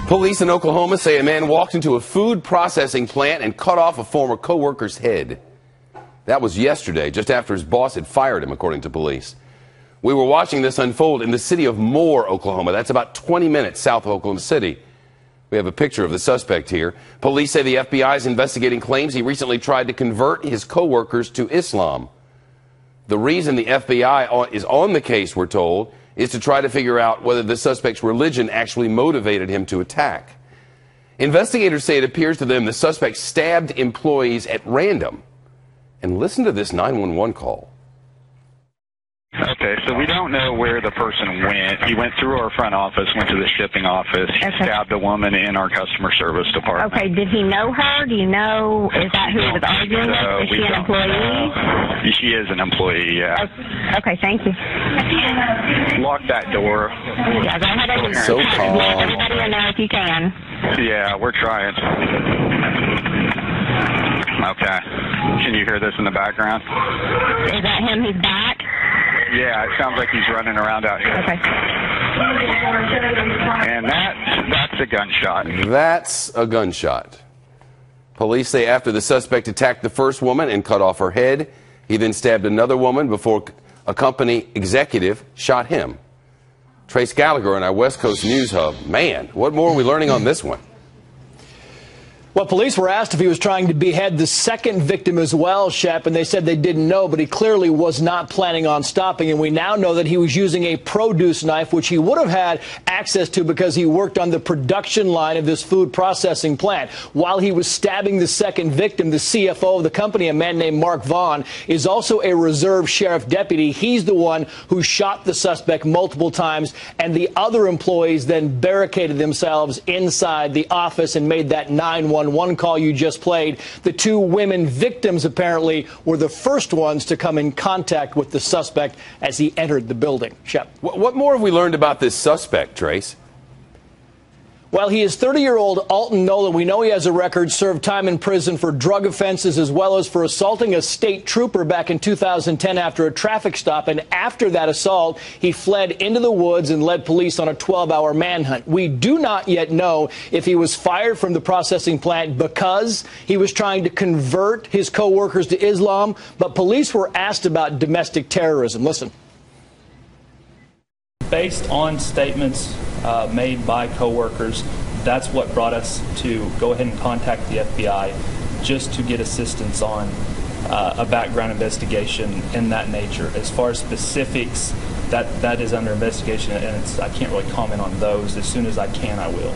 Police in Oklahoma say a man walked into a food processing plant and cut off a former co-worker's head. That was yesterday, just after his boss had fired him, according to police. We were watching this unfold in the city of Moore, Oklahoma. That's about 20 minutes south of Oklahoma City. We have a picture of the suspect here. Police say the FBI is investigating claims he recently tried to convert his co-workers to Islam. The reason the FBI is on the case, we're told, is to try to figure out whether the suspect's religion actually motivated him to attack. Investigators say it appears to them the suspect stabbed employees at random. And listen to this 911 call. Okay, so we don't know where the person went. He went through our front office, went to the shipping office. He stabbed a woman in our customer service department. Okay, did he know her? Do you know, is that who he was arguing with? Is she an employee? She is an employee, yeah. Okay, thank you. Lock that door. Yeah, go ahead and So calm. let everybody know if you can. Yeah, we're trying. Okay. Can you hear this in the background? Is that him? He's back? Yeah, it sounds like he's running around out here. Okay. And that's a gunshot. That's a gunshot. Police say after the suspect attacked the first woman and cut off her head, he then stabbed another woman before a company executive shot him. Trace Gallagher in our West Coast News Hub. Man, what more are we learning on this one? Well, police were asked if he was trying to behead the second victim as well, Shep, and they said they didn't know, but he clearly was not planning on stopping. And we now know that he was using a produce knife, which he would have had access to because he worked on the production line of this food processing plant. While he was stabbing the second victim, the CFO of the company, a man named Mark Vaughn, is also a reserve sheriff deputy. He's the one who shot the suspect multiple times, and the other employees then barricaded themselves inside the office and made that 911 call you just played. The two women victims apparently were the first ones to come in contact with the suspect as he entered the building. Shep. What more have we learned about this suspect, Trace? Well, he is 30-year-old Alton Nolan. We know he has a record, served time in prison for drug offenses as well as for assaulting a state trooper back in 2010 after a traffic stop. And after that assault, he fled into the woods and led police on a 12-hour manhunt. We do not yet know if he was fired from the processing plant because he was trying to convert his co-workers to Islam, but police were asked about domestic terrorism. Listen. Based on statements made by coworkers, that's what brought us to go ahead and contact the FBI just to get assistance on a background investigation in that nature. As far as specifics, that is under investigation, and I can't really comment on those. As soon as I can, I will.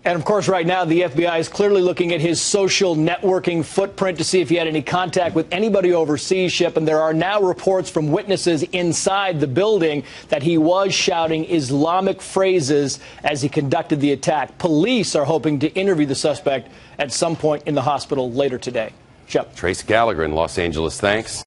And, of course, right now the FBI is clearly looking at his social networking footprint to see if he had any contact with anybody overseas, Shep. And there are now reports from witnesses inside the building that he was shouting Islamic phrases as he conducted the attack. Police are hoping to interview the suspect at some point in the hospital later today. Shep. Trace Gallagher in Los Angeles, thanks.